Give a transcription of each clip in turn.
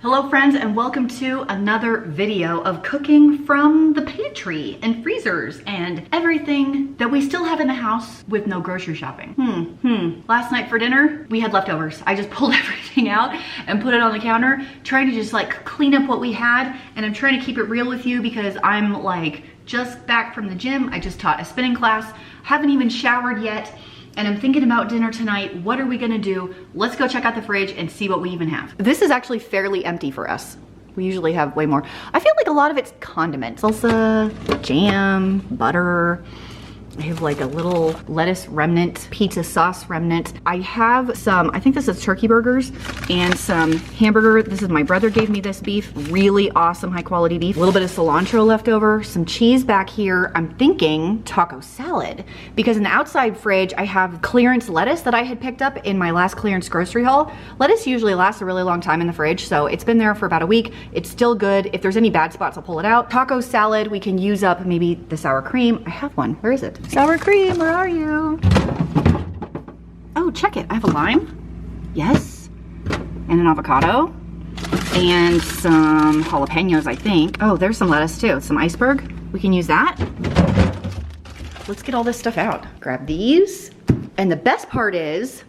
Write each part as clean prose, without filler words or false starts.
Hello friends, and welcome to another video of cooking from the pantry and freezers and everything that we still have in the house with no grocery shopping. Last night for dinner, we had leftovers. I just pulled everything out and put it on the counter, trying to just like clean up what we had. And I'm trying to keep it real with you because I'm like just back from the gym. I just taught a spinning class, haven't even showered yet. And I'm thinking about dinner tonight. What are we gonna do? Let's go check out the fridge and see what we even have. This is actually fairly empty for us. We usually have way more. I feel like a lot of it's condiments. Salsa, jam, butter. I have like a little lettuce remnant, pizza sauce remnant. I have some, I think this is turkey burgers and some hamburger. This is my brother gave me this beef. Really awesome, high quality beef. A little bit of cilantro left over, some cheese back here. I'm thinking taco salad because in the outside fridge, I have clearance lettuce that I had picked up in my last clearance grocery haul. Lettuce usually lasts a really long time in the fridge, so it's been there for about a week. It's still good. If there's any bad spots, I'll pull it out. Taco salad, we can use up maybe the sour cream. I have one, where is it? Sour cream, where are you? Oh, check it, I have a lime. Yes, and an avocado. And some jalapenos, I think. Oh, there's some lettuce too, some iceberg. We can use that. Let's get all this stuff out. Grab these. And the best part is,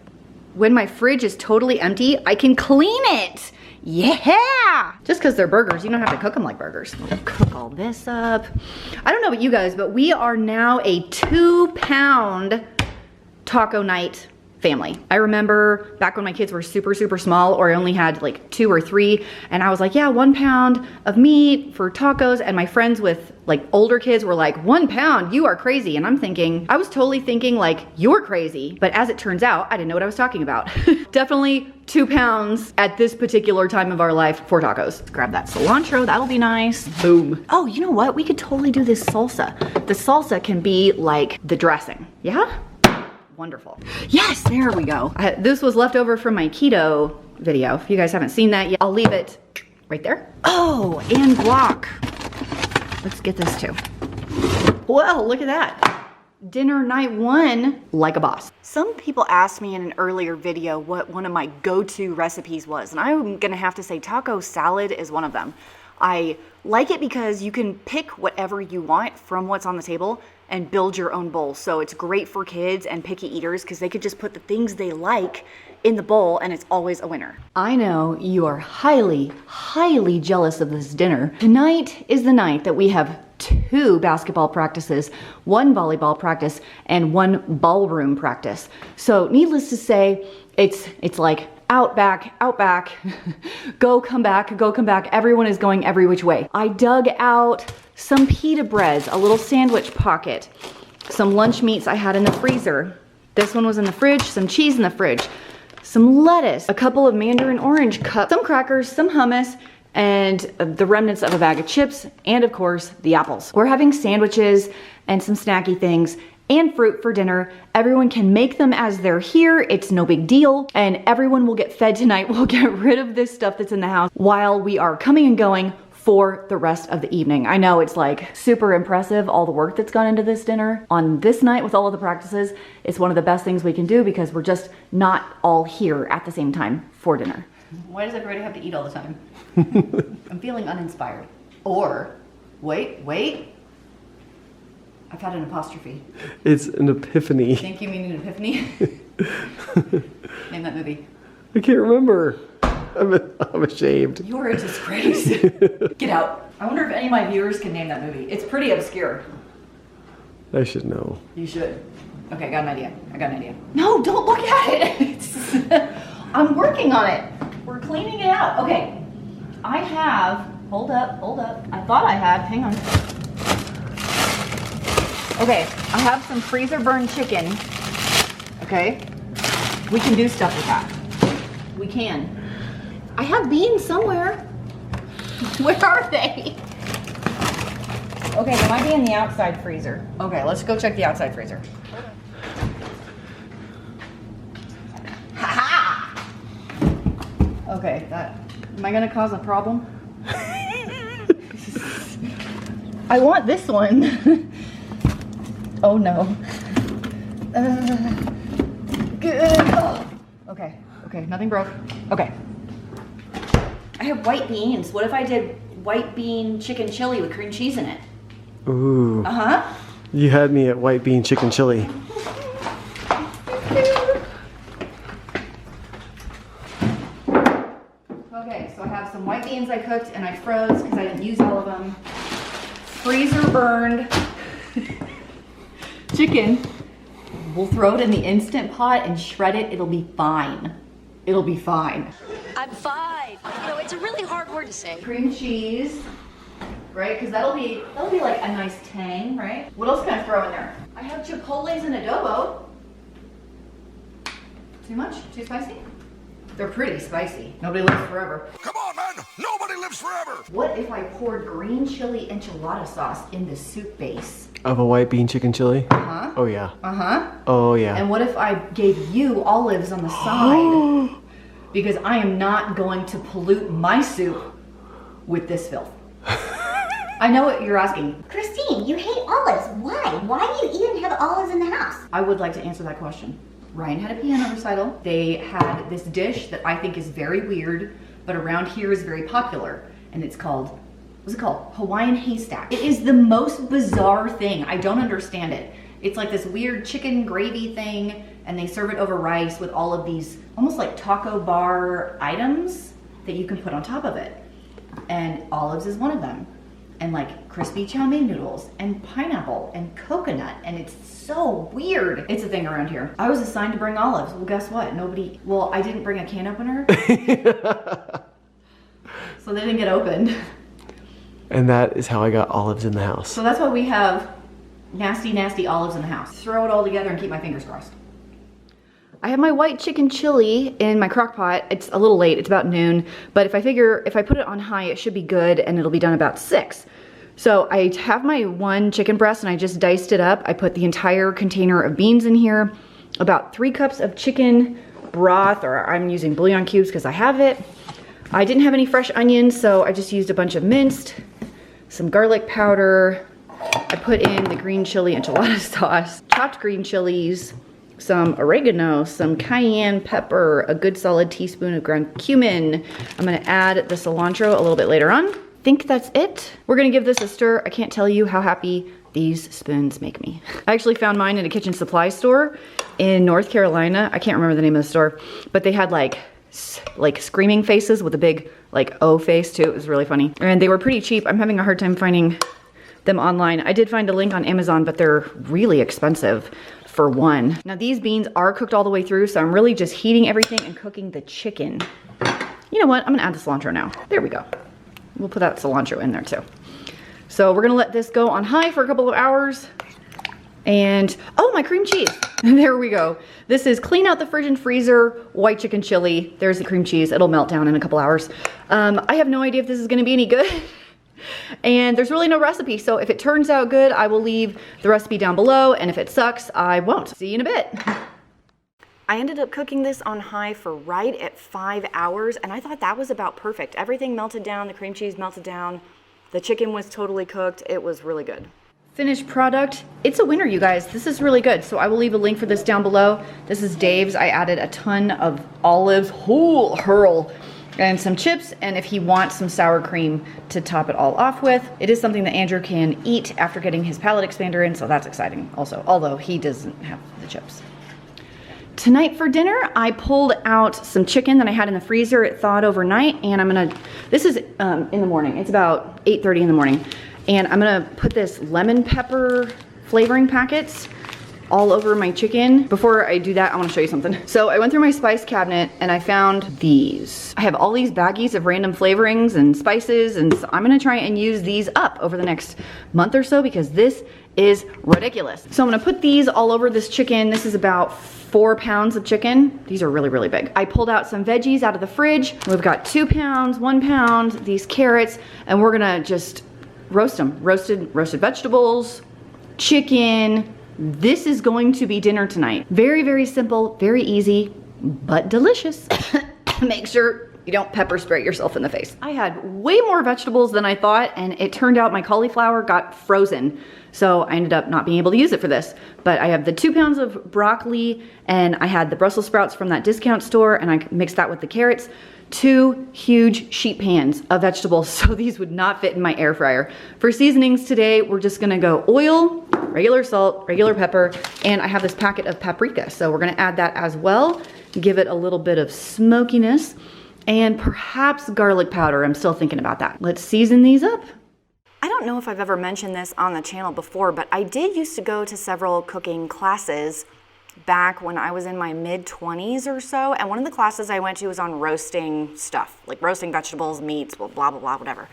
when my fridge is totally empty, I can clean it. Yeah! Just because they're burgers, you don't have to cook them like burgers. We'll cook all this up. I don't know about you guys, but we are now a 2-pound taco night family. I remember back when my kids were super, super small, or I only had like 2 or 3, and I was like, yeah, 1 pound of meat for tacos, and my friends with like older kids were like, 1 pound, you are crazy. And I'm thinking, I was totally thinking like, you're crazy. But as it turns out, I didn't know what I was talking about. Definitely 2 pounds at this particular time of our life for tacos. Let's grab that cilantro, that'll be nice. Boom. Oh, you know what? We could totally do this salsa. The salsa can be like the dressing, yeah? Wonderful. Yes, there we go. This was left over from my keto video. If you guys haven't seen that yet, I'll leave it right there. Oh, and guac. Let's get this too. Well, look at that. Dinner night 1, like a boss. Some people asked me in an earlier video what one of my go-to recipes was, and I'm gonna have to say taco salad is one of them. I like it because you can pick whatever you want from what's on the table and build your own bowl. So it's great for kids and picky eaters because they could just put the things they like in the bowl and it's always a winner. I know you are highly, highly jealous of this dinner. Tonight is the night that we have 2 basketball practices, 1 volleyball practice, and 1 ballroom practice. So needless to say, it's like out back, go come back, everyone is going every which way. I dug out some pita breads, a little sandwich pocket, some lunch meats I had in the freezer. This one was in the fridge, some cheese in the fridge, some lettuce, a couple of mandarin orange cups, some crackers, some hummus, and the remnants of a bag of chips, and of course, the apples. We're having sandwiches and some snacky things and fruit for dinner. Everyone can make them as they're here. It's no big deal. And everyone will get fed tonight. We'll get rid of this stuff that's in the house while we are coming and going for the rest of the evening. I know it's like super impressive, all the work that's gone into this dinner. On this night with all of the practices, it's one of the best things we can do because we're just not all here at the same time for dinner. Why does everybody have to eat all the time? I'm feeling uninspired. Or, wait. I've had an apostrophe. It's an epiphany. You think you mean an epiphany? Name that movie. I can't remember. I'm ashamed. You're a disgrace. Get out. I wonder if any of my viewers can name that movie. It's pretty obscure. I should know. You should. Okay, I got an idea. No, don't look at it. I'm working on it. We're cleaning it out. Okay, I have, hold up. I thought I had, hang on. Okay, I have some freezer burned chicken. Okay, we can do stuff with that. We can. I have beans somewhere. Where are they? Okay, they might be in the outside freezer. Okay, let's go check the outside freezer. Ha-ha! Okay, am I gonna cause a problem? I want this one. Oh no. Good. Oh. Okay, nothing broke. Okay. I have white beans. What if I did white bean chicken chili with cream cheese in it? Ooh. Uh-huh. You had me at white bean chicken chili. Okay, so I have some white beans I cooked and I froze because I didn't use all of them. Freezer burned chicken. We'll throw it in the Instant Pot and shred it. It'll be fine. It'll be fine. I'm fine. You know, it's a really hard word to say. Cream cheese, right? Because that'll be like a nice tang, right? What else can I throw in there? I have chipotles and adobo. Too much? Too spicy? They're pretty spicy. Nobody lives forever. Come on, man! Nobody lives forever! What if I poured green chili enchilada sauce in the soup base? Of a white bean chicken chili? Uh-huh. Oh yeah. Uh-huh. Oh yeah. And what if I gave you olives on the side? Because I am not going to pollute my soup with this filth. I know what you're asking. Christine, you hate olives. Why? Why do you even have olives in the house? I would like to answer that question. Ryan had a piano recital. They had this dish that I think is very weird, but around here is very popular. And it's called, what's it called? Hawaiian haystack. It is the most bizarre thing. I don't understand it. It's like this weird chicken gravy thing, and they serve it over rice with all of these almost like taco bar items that you can put on top of it. And olives is one of them. And like crispy chow mein noodles and pineapple and coconut, and it's so weird. It's a thing around here. I was assigned to bring olives. Well, guess what? Well, I didn't bring a can opener. So they didn't get opened. And that is how I got olives in the house. So that's why we have nasty, nasty olives in the house. Throw it all together and keep my fingers crossed. I have my white chicken chili in my crock pot. It's a little late, it's about noon, but if I figure if I put it on high, it should be good and it'll be done about 6. So I have my one chicken breast and I just diced it up. I put the entire container of beans in here, about 3 cups of chicken broth, or I'm using bouillon cubes because I have it. I didn't have any fresh onions, so I just used a bunch of minced, some garlic powder. I put in the green chili enchilada sauce, chopped green chilies, some oregano, some cayenne pepper, a good solid teaspoon of ground cumin. I'm gonna add the cilantro a little bit later on. I think that's it. We're gonna give this a stir. I can't tell you how happy these spoons make me. I actually found mine in a kitchen supply store in North Carolina. I can't remember the name of the store, but they had like screaming faces with a big like O face too. It was really funny. And they were pretty cheap. I'm having a hard time finding them online. I did find a link on Amazon, but they're really expensive for one. Now these beans are cooked all the way through, so I'm really just heating everything and cooking the chicken. You know what? I'm gonna add the cilantro now. There we go. We'll put that cilantro in there too. So we're gonna let this go on high for a couple of hours. And, oh, my cream cheese. There we go. This is clean out the fridge and freezer, white chicken chili. There's the cream cheese. It'll melt down in a couple hours. I have no idea if this is gonna be any good. And there's really no recipe, so if it turns out good, I will leave the recipe down below, and if it sucks, I won't. See you in a bit. I ended up cooking this on high for right at 5 hours, and I thought that was about perfect. Everything melted down, the cream cheese melted down, the chicken was totally cooked. It was really good. Finished product. It's a winner, you guys. This is really good, so I will leave a link for this down below. This is Dave's. I added a ton of olives, whole hurl, and some chips, and if he wants some sour cream to top it all off with. It is something that Andrew can eat after getting his palate expander in, so that's exciting also, although he doesn't have the chips. Tonight for dinner, I pulled out some chicken that I had in the freezer. It thawed overnight, and I'm gonna, this is in the morning. It's about 8:30 in the morning, and I'm gonna put this lemon pepper flavoring packets all over my chicken. Before I do that, I wanna show you something. So I went through my spice cabinet and I found these. I have all these baggies of random flavorings and spices, and so I'm gonna try and use these up over the next month or so because this is ridiculous. So I'm gonna put these all over this chicken. This is about 4 pounds of chicken. These are really, really big. I pulled out some veggies out of the fridge. We've got 2 pounds, 1 pound, these carrots, and we're gonna just roast them. Roasted vegetables, chicken. This is going to be dinner tonight. Very, very simple, very easy, but delicious. Make sure you don't pepper spray yourself in the face. I had way more vegetables than I thought, and it turned out my cauliflower got frozen. So I ended up not being able to use it for this. But I have the 2 pounds of broccoli, and I had the Brussels sprouts from that discount store, and I mixed that with the carrots. 2 huge sheet pans of vegetables, so these would not fit in my air fryer. For seasonings today, we're just gonna go oil, regular salt, regular pepper, and I have this packet of paprika, so we're gonna add that as well, give it a little bit of smokiness, and perhaps garlic powder. I'm still thinking about that. Let's season these up. I don't know if I've ever mentioned this on the channel before, but I did used to go to several cooking classes back when I was in my mid-20s or so, and one of the classes I went to was on roasting stuff, like roasting vegetables, meats, blah, blah, blah, whatever.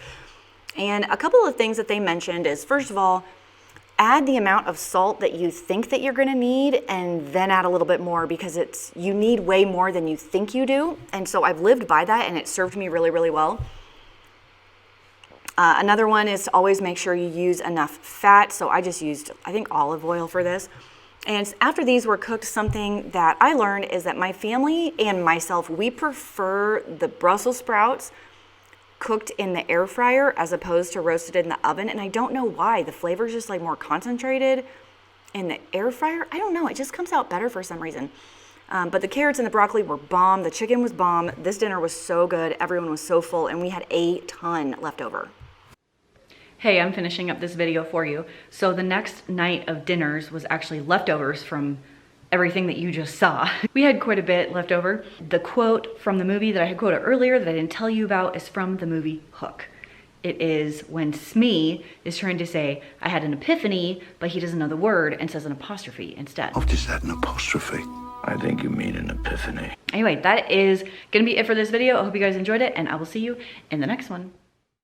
And a couple of things that they mentioned is, first of all, add the amount of salt that you think that you're gonna need, and then add a little bit more, because you need way more than you think you do. And so I've lived by that, and it served me really, really well. Another one is to always make sure you use enough fat. So I just used, I think, olive oil for this. And after these were cooked, something that I learned is that my family and myself, we prefer the Brussels sprouts cooked in the air fryer as opposed to roasted in the oven. And I don't know why. The flavor is just like more concentrated in the air fryer. I don't know. It just comes out better for some reason. But the carrots and the broccoli were bomb. The chicken was bomb. This dinner was so good. Everyone was so full, and we had a ton left over. Hey, I'm finishing up this video for you. So the next night of dinners was actually leftovers from everything that you just saw. We had quite a bit left over. The quote from the movie that I had quoted earlier that I didn't tell you about is from the movie Hook. It is when Smee is trying to say, I had an epiphany, but he doesn't know the word and says an apostrophe instead. I've just had an apostrophe. I think you mean an epiphany. Anyway, that is gonna be it for this video. I hope you guys enjoyed it, and I will see you in the next one.